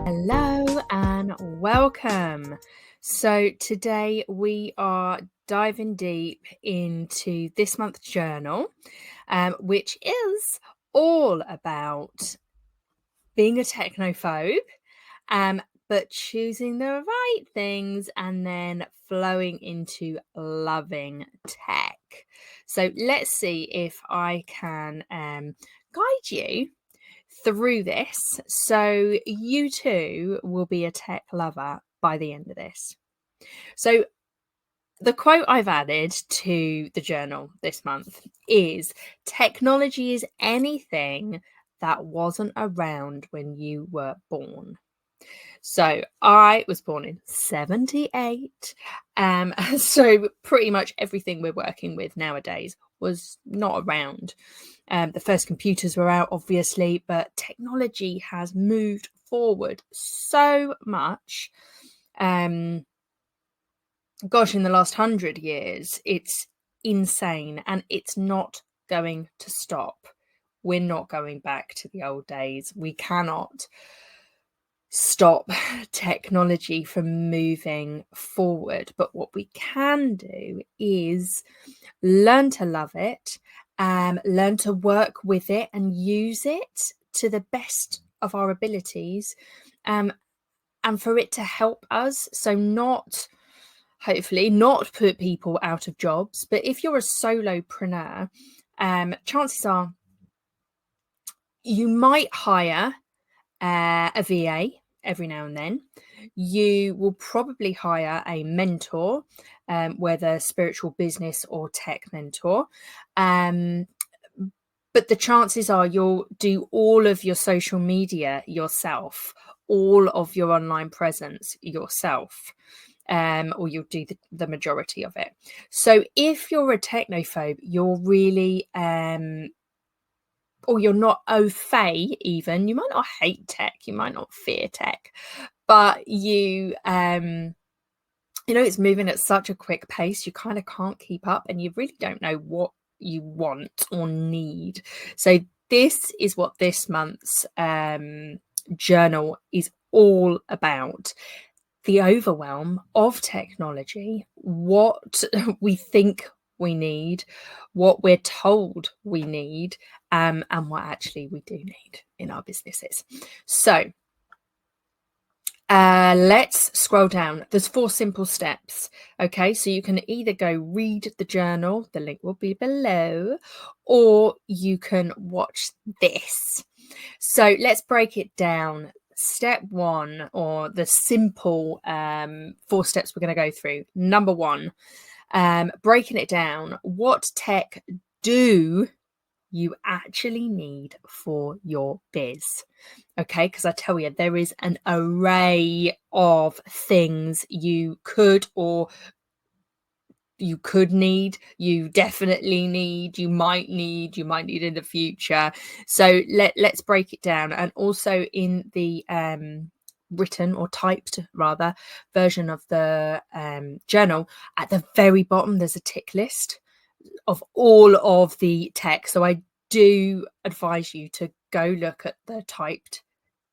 Hello and welcome. So today we are diving deep into this month's journal, which is all about being a technophobe, but choosing the right things and then flowing into loving tech. So let's see if I can guide you through this so you too will be a tech lover by the end of this. So the quote I've added to the journal this month is technology is anything that wasn't around when you were born. So I was born in 78. So pretty much everything we're working with nowadays was not around. The first computers were out, obviously, but technology has moved forward so much. Gosh, in the last 100 years, it's insane and it's not going to stop. We're not going back to the old days. We cannot stop technology from moving forward. But what we can do is learn to love it, learn to work with it and use it to the best of our abilities, and for it to help us. So hopefully not put people out of jobs, but if you're a solopreneur, chances are you might hire a VA every now and then. You will probably hire a mentor, whether spiritual, business or tech mentor. But the chances are you'll do all of your social media yourself, all of your online presence yourself. Or you'll do the majority of it. So if you're a technophobe, you're really or you're not au fait even, you might not hate tech, you might not fear tech, but you it's moving at such a quick pace, you kind of can't keep up and you really don't know what you want or need. So this is what this month's journal is all about. The overwhelm of technology, what we think we need, what we're told we need, and what actually we do need in our businesses. So let's scroll down. There's 4 simple steps. Okay, so you can either go read the journal, the link will be below, or you can watch this. So let's break it down. Step 1, or the simple 4 steps we're going to go through. Number 1, breaking it down. What tech do you actually need for your biz? Okay, because I tell you, there is an array of things you could need, you definitely need, you might need in the future. So let's break it down. And also in the written or typed rather version of the journal, at the very bottom there's a tick list of all of the tech. So I do advise you to go look at the typed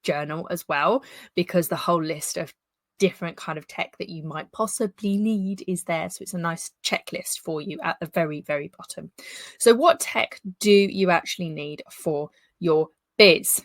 journal as well, because the whole list of different kind of tech that you might possibly need is there. So it's a nice checklist for you at the very, very bottom. So what tech do you actually need for your biz?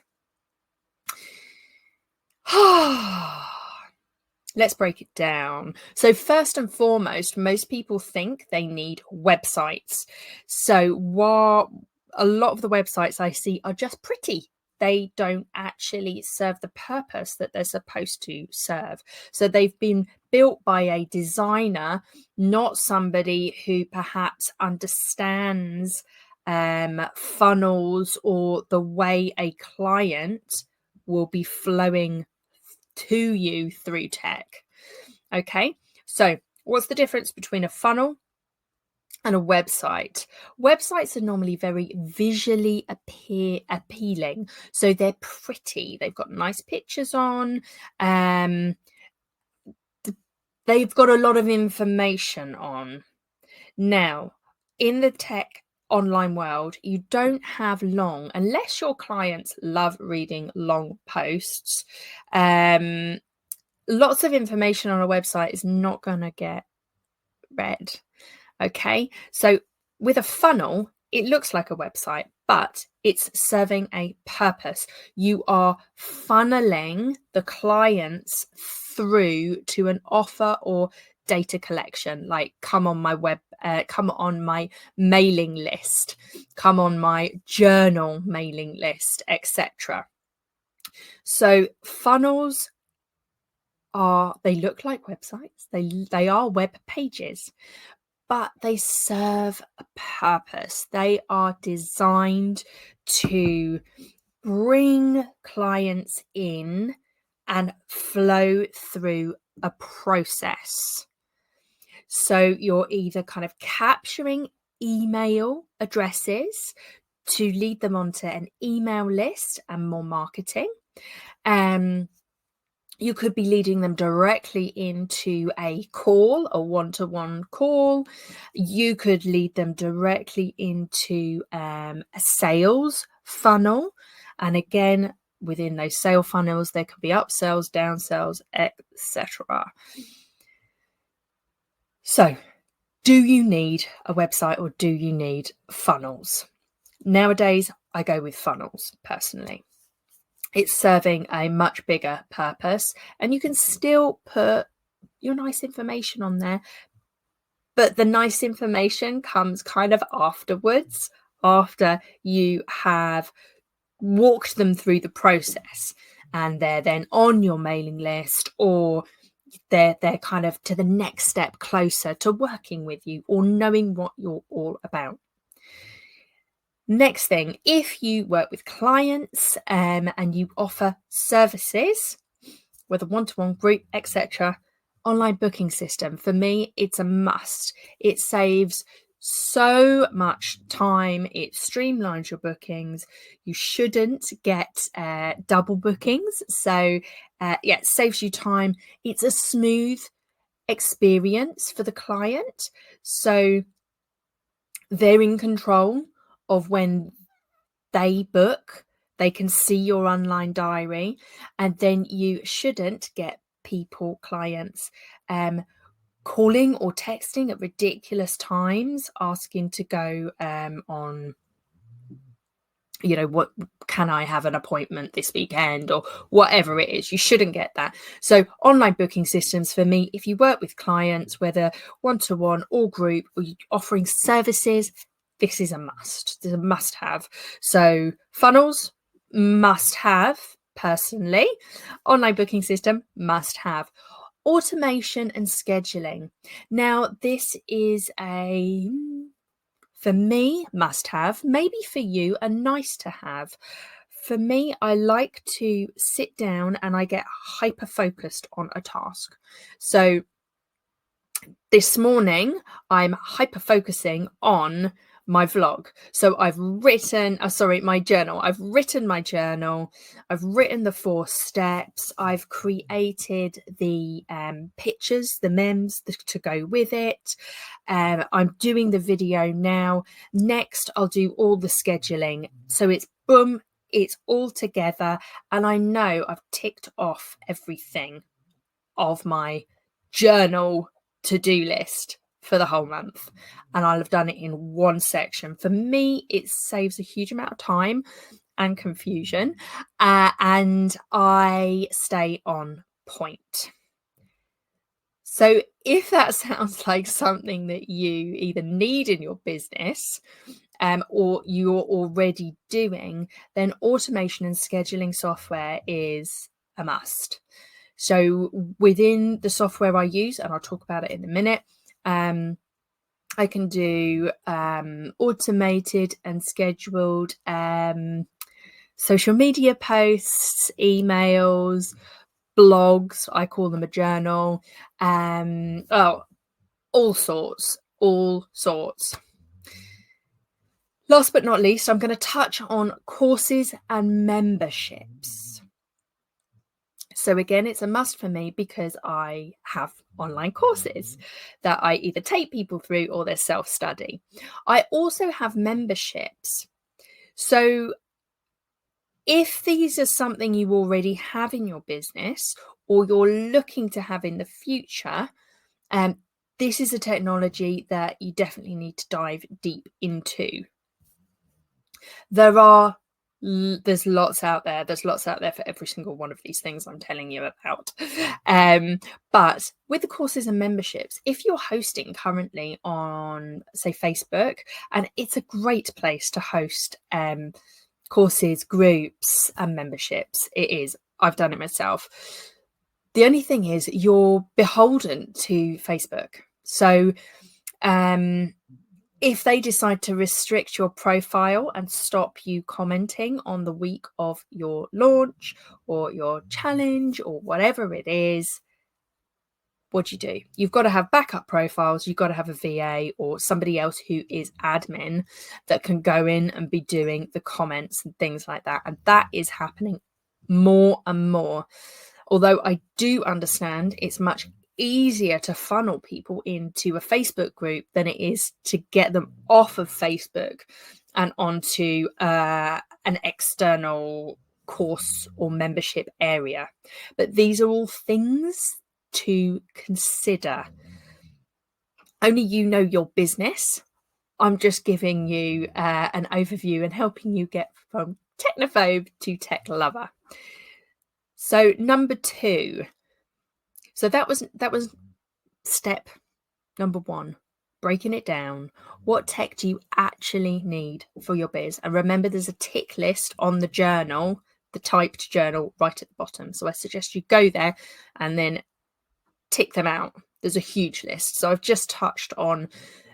Let's break it down. So first and foremost, most people think they need websites. So what a lot of the websites I see are just pretty. They don't actually serve the purpose that they're supposed to serve. So they've been built by a designer, not somebody who perhaps understands funnels or the way a client will be flowing to you through tech. Okay, so what's the difference between a funnel and a website? Websites are normally very visually appealing. So they're pretty. They've got nice pictures on. They've got a lot of information on. Now, in the tech online world, you don't have long, unless your clients love reading long posts. Lots of information on a website is not going to get read. Okay, so with a funnel, it looks like a website, but it's serving a purpose. You are funneling the clients through to an offer or data collection, like come on my mailing list, come on my journal mailing list, etc. So funnels they look like websites. They are web pages, but they serve a purpose. They are designed to bring clients in and flow through a process. So you're either kind of capturing email addresses to lead them onto an email list and more marketing. You could be leading them directly into a call, a one-to-one call. You could lead them directly into a sales funnel. And again, within those sale funnels, there could be upsells, downsells, etc. So, do you need a website or do you need funnels? Nowadays, I go with funnels personally. It's serving a much bigger purpose, and you can still put your nice information on there, but the nice information comes kind of afterwards, after you have walked them through the process, and they're then on your mailing list, or they're kind of to the next step closer to working with you or knowing what you're all about. Next thing, if you work with clients and you offer services, whether one-to-one, group, etc., online booking system, for me, it's a must. It saves so much time. It streamlines your bookings. You shouldn't get double bookings. So it saves you time. It's a smooth experience for the client. So they're in control of when they book. They can see your online diary, and then you shouldn't get clients calling or texting at ridiculous times asking to go on, what can I have an appointment this weekend or whatever it is. You shouldn't get that. So online booking systems, for me, if you work with clients, whether one-to-one or group, or you're offering services, this is a must. This is a must have. So funnels, must have personally. Online booking system, must have. Automation and scheduling. Now, this is for me, must have, maybe for you, a nice to have. For me, I like to sit down and I get hyper focused on a task. So this morning, I'm hyper focusing on my vlog. So I've written, my journal. I've written my journal. I've written the 4 steps. I've created the pictures, the memes to go with it. I'm doing the video now. Next, I'll do all the scheduling. So it's boom, it's all together. And I know I've ticked off everything of my journal to-do list for the whole month, and I'll have done it in one section. For me, it saves a huge amount of time and confusion, and I stay on point. So if that sounds like something that you either need in your business or you're already doing, then automation and scheduling software is a must. So within the software I use, and I'll talk about it in a minute, I can do automated and scheduled social media posts, emails, blogs. I call them a journal. All sorts. Last but not least, I'm going to touch on courses and memberships. So So again, it's a must for me because I have online courses that I either take people through or they're self-study. I also have memberships. So if these are something you already have in your business or you're looking to have in the future, this is a technology that you definitely need to dive deep into. There's lots out there. There's lots out there for every single one of these things I'm telling you about. But with the courses and memberships, if you're hosting currently on, say, Facebook, and it's a great place to host courses, groups, and memberships. It is. I've done it myself. The only thing is you're beholden to Facebook. So if they decide to restrict your profile and stop you commenting on the week of your launch or your challenge or whatever it is, what do you do? You've got to have backup profiles. You've got to have a VA or somebody else who is admin that can go in and be doing the comments and things like that. And that is happening more and more. Although I do understand it's much easier to funnel people into a Facebook group than it is to get them off of Facebook and onto an external course or membership area. But these are all things to consider. Only you know your business. I'm just giving you an overview and helping you get from technophobe to tech lover. So number 2. So that was step number 1, breaking it down. What tech do you actually need for your biz? And remember, there's a tick list on the journal, the typed journal right at the bottom. So I suggest you go there and then tick them out. There's a huge list. So I've just touched on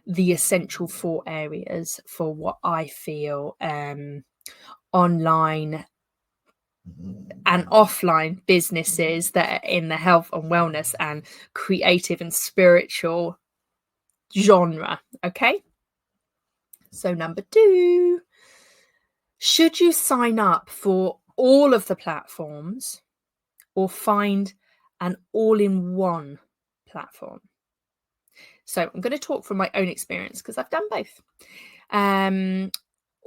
the essential 4 areas for what I feel online and offline businesses that are in the health and wellness and creative and spiritual genre. Okay. So number 2, should you sign up for all of the platforms or find an all-in-one platform? So I'm going to talk from my own experience because I've done both.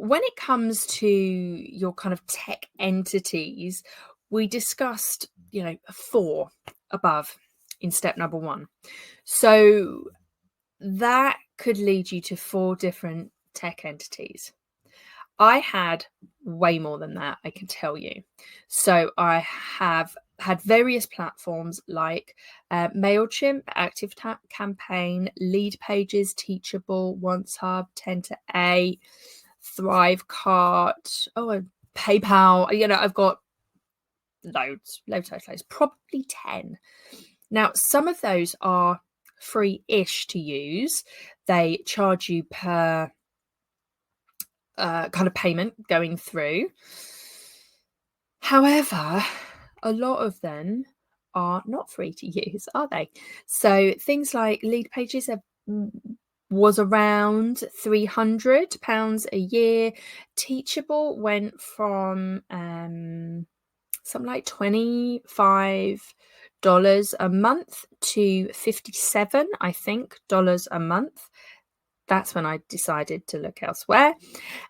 When it comes to your kind of tech entities, we discussed, 4 above in step number 1. So that could lead you to 4 different tech entities. I had way more than that, I can tell you. So I have had various platforms like MailChimp, ActiveCampaign, Lead Pages, Teachable, OnceHub, 10 to 8, Thrivecart, PayPal. I've got loads, probably 10. Now, some of those are free-ish to use. They charge you per kind of payment going through. However, a lot of them are not free to use, are they? So things like Lead Pages was around £300 a year. Teachable went from something like $25 a month to $57, I think, dollars a month. That's when I decided to look elsewhere.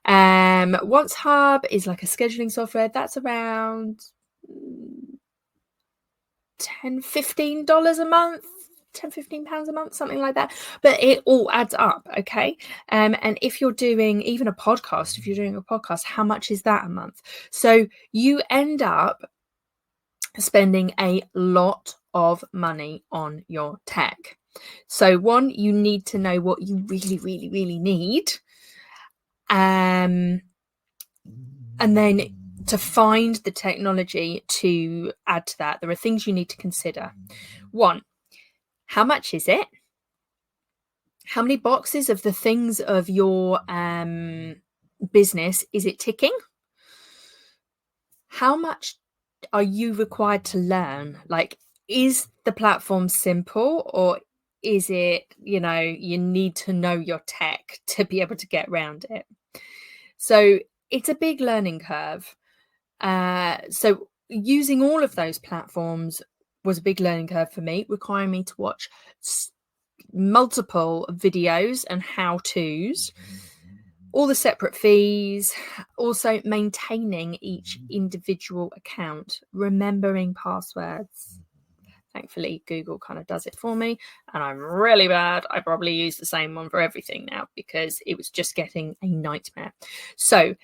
OnceHub is like a scheduling software. That's around $10-15 a month, £10-15 a month, something like that. But it all adds up, okay? And if you're doing even a podcast, how much is that a month? So you end up spending a lot of money on your tech. So 1, you need to know what you really, really, really need. And then to find the technology to add to that, there are things you need to consider. 1, how much is it? How many boxes of the things of your business is it ticking? How much are you required to learn? Like, is the platform simple, or is it, you need to know your tech to be able to get around it? So it's a big learning curve. So using all of those platforms was a big learning curve for me, requiring me to watch multiple videos and how-tos, all the separate fees, also maintaining each individual account, remembering passwords. Thankfully, Google kind of does it for me, and I'm really bad. I probably use the same one for everything now because it was just getting a nightmare. So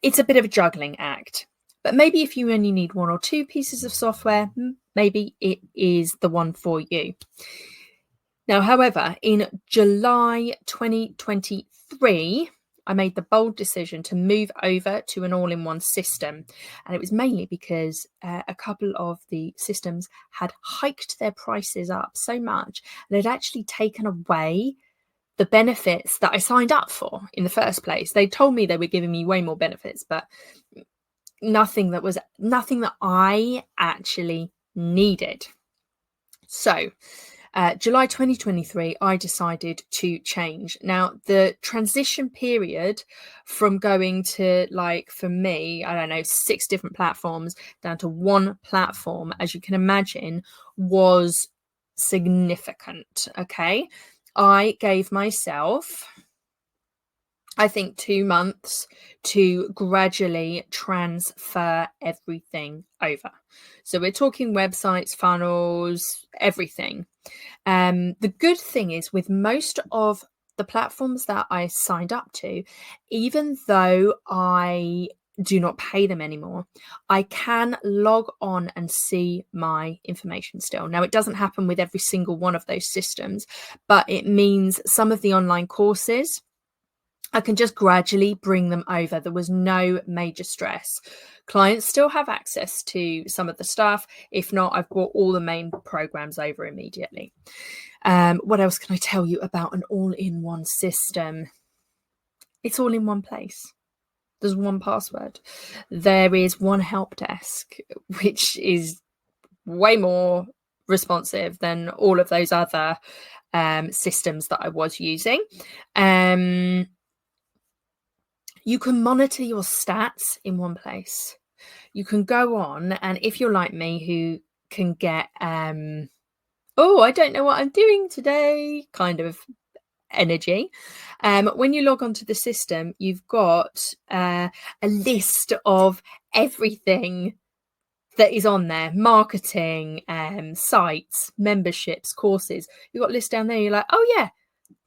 it's a bit of a juggling act. But maybe if you only need 1 or 2 pieces of software, maybe it is the one for you. Now, however, in July 2023, I made the bold decision to move over to an all-in-one system. And it was mainly because a couple of the systems had hiked their prices up so much and had actually taken away the benefits that I signed up for in the first place. They told me they were giving me way more benefits, but nothing that I actually needed. So July 2023, I decided to change. Now, the transition period from going to, like, for me, I don't know, 6 different platforms down to 1 platform, as you can imagine, was significant. Okay. I gave myself, I think, 2 months to gradually transfer everything over. So we're talking websites, funnels, everything. The good thing is, with most of the platforms that I signed up to, even though I do not pay them anymore, I can log on and see my information still. Now, it doesn't happen with every single one of those systems, but it means some of the online courses, I can just gradually bring them over. There was no major stress. Clients still have access to some of the stuff. If not, I've brought all the main programs over immediately. What else can I tell you about an all-in-one system? It's all in one place. There's 1 password. There is 1 help desk, which is way more responsive than all of those other systems that I was using. You can monitor your stats in 1 place. You can go on, and if you're like me, who can get, oh, I don't know what I'm doing today kind of energy. When you log onto the system, you've got a list of everything that is on there: marketing, sites, memberships, courses. You've got a list down there. You're like, oh yeah,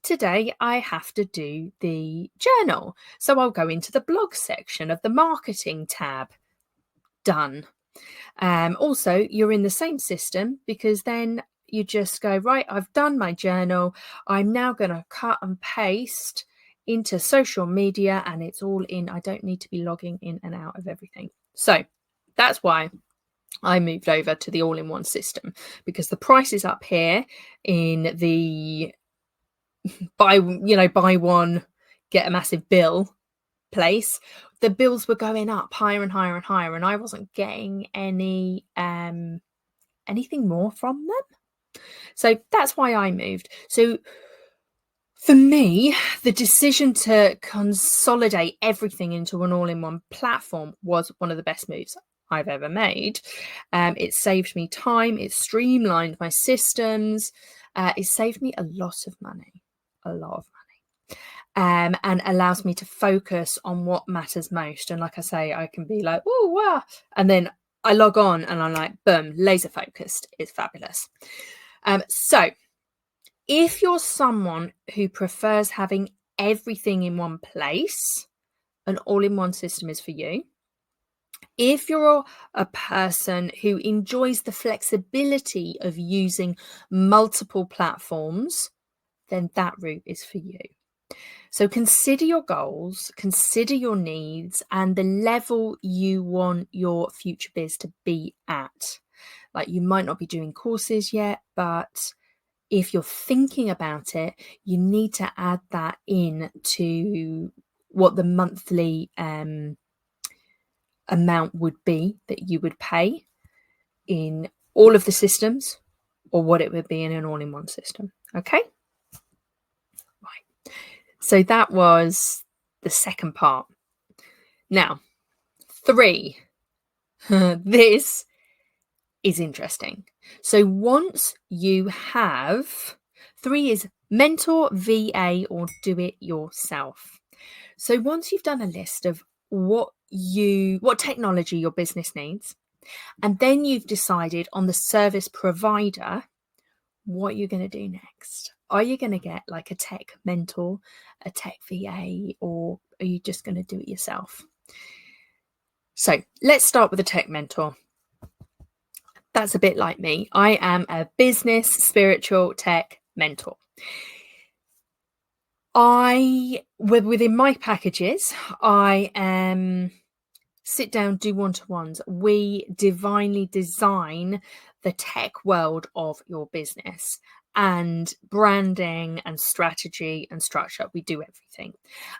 today I have to do the journal. So I'll go into the blog section of the marketing tab. Done. Also, you're in the same system, because then you just go, right, I've done my journal. I'm now going to cut and paste into social media, and it's all in. I don't need to be logging in and out of everything. So that's why I moved over to the all-in-one system, because the price is up here in the buy one, get a massive bill place. The bills were going up higher and higher and higher, and I wasn't getting anything more from them. So that's why I moved. So for me, the decision to consolidate everything into an all-in-one platform was one of the best moves I've ever made. It saved me time. It streamlined my systems. It saved me a lot of money. And allows me to focus on what matters most. And like I say, I can be like, oh, wow. And then I log on and I'm like, boom, laser focused. It's fabulous. So if you're someone who prefers having everything in 1 place, an all-in-one system is for you. If you're a person who enjoys the flexibility of using multiple platforms, then that route is for you. So consider your goals, consider your needs, and the level you want your future biz to be at. Like, you might not be doing courses yet, but if you're thinking about it, you need to add that in to what the monthly amount would be that you would pay in all of the systems, or what it would be in an all-in-one system. Okay. So that was the second part. Now, 3. This is interesting. So once you have, 3 is mentor, VA, or do it yourself. So once you've done a list of what technology your business needs, and then you've decided on the service provider, what you're going to do next. Are you going to get like a tech mentor, a tech VA, or are you just going to do it yourself? So let's start with a tech mentor. That's a bit like me. I am a business, spiritual, tech mentor. Within my packages, I sit down, do one-to-ones. We divinely design the tech world of your business and branding and strategy and structure. We do everything.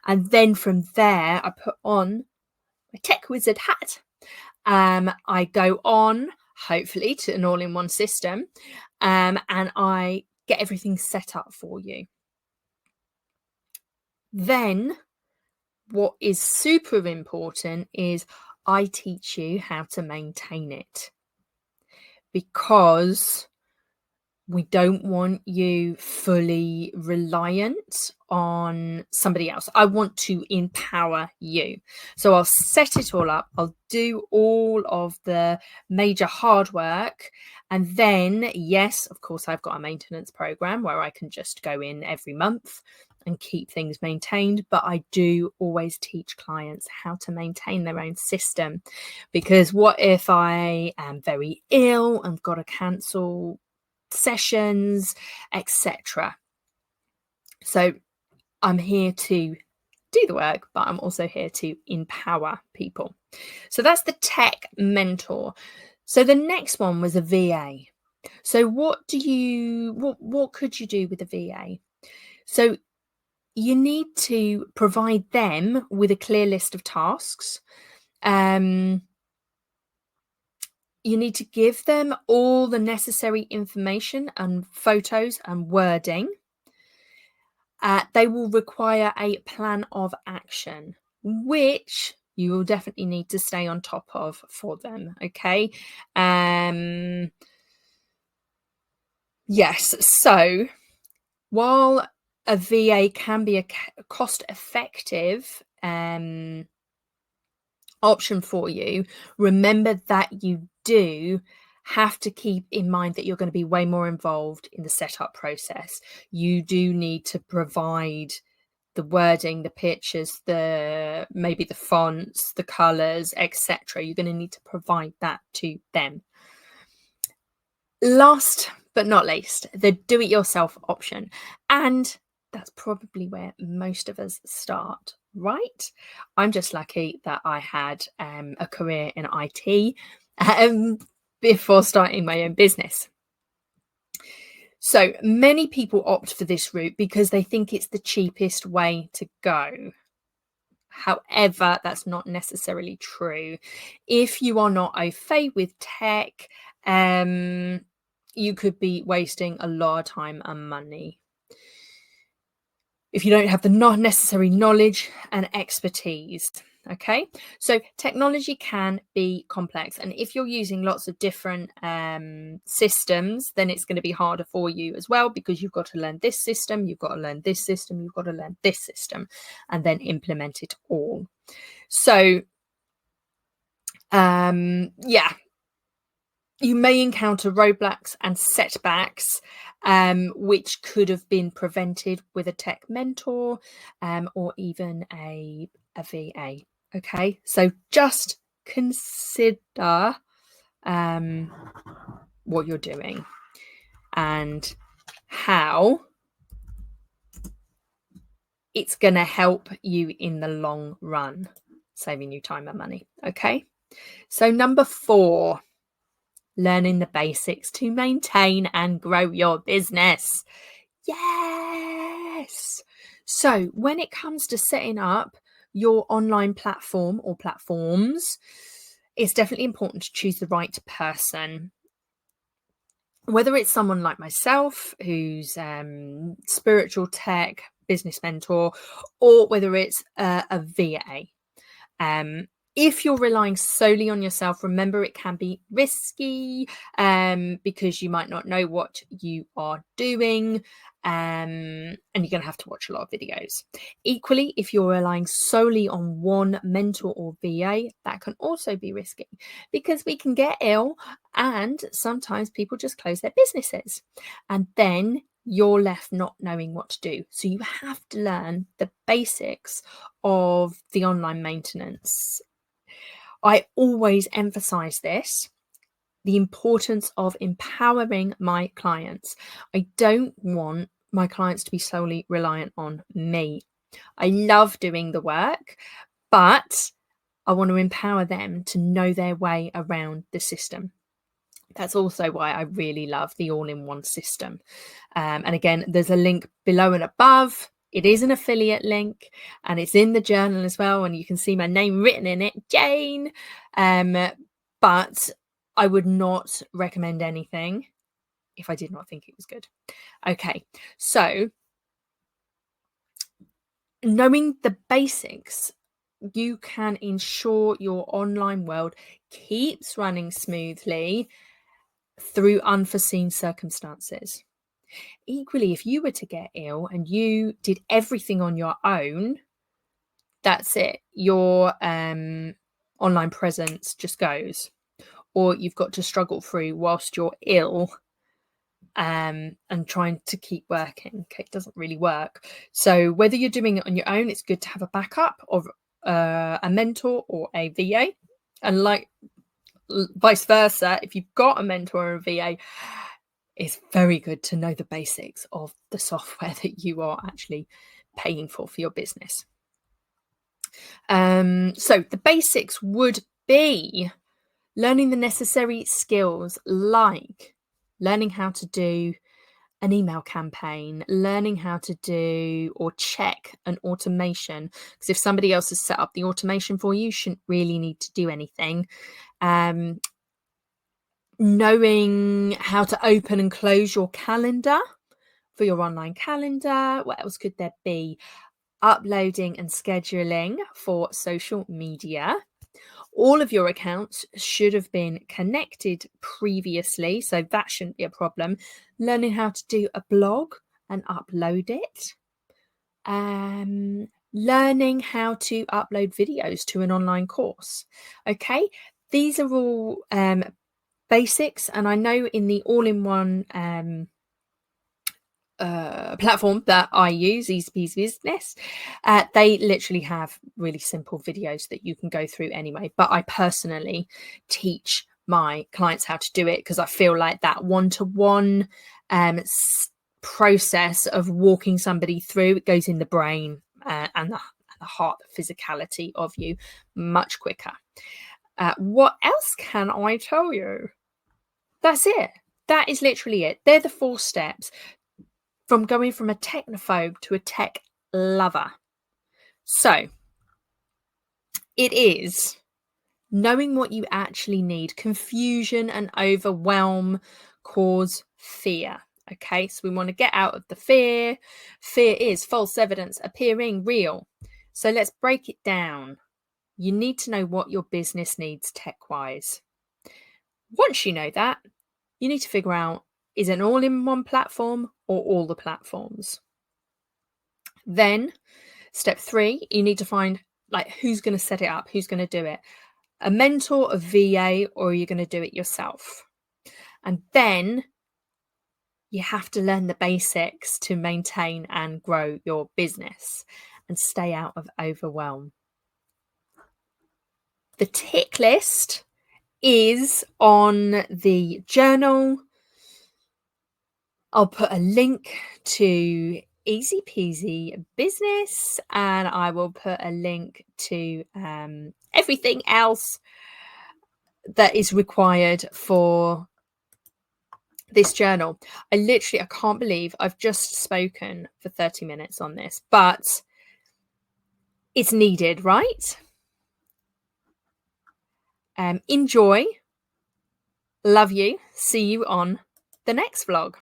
And then from there, I put on my tech wizard hat. I go on, hopefully, to an all-in-one system, and I get everything set up for you. Then what is super important is I teach you how to maintain it, because we don't want you fully reliant on somebody else. I want to empower you. So I'll set it all up. I'll do all of the major hard work. And then, yes, of course, I've got a maintenance program where I can just go in every month and keep things maintained. But I do always teach clients how to maintain their own system, because what if I am very ill and got to cancel sessions, etc. So I'm here to do the work, but I'm also here to empower people. So that's the tech mentor. So the next one was a VA. So what could you do with a VA? So you need to provide them with a clear list of tasks. You need to give them all the necessary information and photos and wording. They will require a plan of action, which you will definitely need to stay on top of for them. Okay. Yes. So while a VA can be a cost-effective option for you, remember that you do have to keep in mind that you're going to be way more involved in the setup process. You do need to provide the wording, the pictures, maybe the fonts, the colors, etc. You're going to need to provide that to them. Last but not least, the do-it-yourself option. And that's probably where most of us start, right? I'm just lucky that I had a career in IT before starting my own business. So many people opt for this route because they think it's the cheapest way to go. However, that's not necessarily true. If you are not au fait with tech, you could be wasting a lot of time and money if you don't have the necessary knowledge and expertise. Okay, so technology can be complex, and if you're using lots of different systems, then it's going to be harder for you as well, because you've got to learn this system, you've got to learn this system, you've got to learn this system, and then implement it all. So yeah, you may encounter roadblocks and setbacks, which could have been prevented with a tech mentor or even a VA. Okay, so just consider what you're doing and how it's going to help you in the long run, saving you time and money. Okay, so number 4. Learning the basics to maintain and grow your business. Yes. So when it comes to setting up your online platform or platforms, it's definitely important to choose the right person. Whether it's someone like myself, who's spiritual tech business mentor, or whether it's a VA. If you're relying solely on yourself, remember it can be risky because you might not know what you are doing, and you're going to have to watch a lot of videos. Equally, if you're relying solely on one mentor or VA, that can also be risky because we can get ill and sometimes people just close their businesses, and then you're left not knowing what to do. So you have to learn the basics of the online maintenance. I always emphasize this, the importance of empowering my clients. I don't want my clients to be solely reliant on me. I love doing the work, but I want to empower them to know their way around the system. That's also why I really love the all-in-one system. And again, there's a link below and above. It is an affiliate link and it's in the journal as well. And you can see my name written in it, Jane. But I would not recommend anything if I did not think it was good. Okay, so knowing the basics, you can ensure your online world keeps running smoothly through unforeseen circumstances. Equally, if you were to get ill and you did everything on your own, that's it. Your online presence just goes, or you've got to struggle through whilst you're ill and trying to keep working. Okay, it doesn't really work. So whether you're doing it on your own, it's good to have a backup of a mentor or a VA, and like vice versa, if you've got a mentor or a VA, it's very good to know the basics of the software that you are actually paying for your business. So the basics would be learning the necessary skills, like learning how to do an email campaign, learning how to do or check an automation, because if somebody else has set up the automation for you, you shouldn't really need to do anything. Knowing how to open and close your calendar for your online calendar. What else could there be? Uploading and scheduling for social media. All of your accounts should have been connected previously, so that shouldn't be a problem. Learning how to do a blog and upload it. Learning how to upload videos to an online course. Okay, these are all basics, and I know in the all-in-one platform that I use, Easy Peasy Business, they literally have really simple videos that you can go through anyway. But I personally teach my clients how to do it because I feel like that one-to-one process of walking somebody through, it goes in the brain and the heart, the physicality of you much quicker. What else can I tell you? That's it. That is literally it. They're the 4 steps from going from a technophobe to a tech lover. So it is knowing what you actually need. Confusion and overwhelm cause fear. Okay, so we want to get out of the fear. Fear is false evidence appearing real. So let's break it down. You need to know what your business needs tech-wise. Once you know that, you need to figure out, is it an all-in-one platform or all the platforms? Then step 3, you need to find who's going to set it up, who's going to do it. A mentor, a VA, or are you going to do it yourself? And then you have to learn the basics to maintain and grow your business and stay out of overwhelm. The tick list is on the journal. I'll put a link to Easy Peasy Business, and I will put a link to everything else that is required for this journal. I can't believe I've just spoken for 30 minutes on this, but it's needed, right? Enjoy. Love you. See you on the next vlog.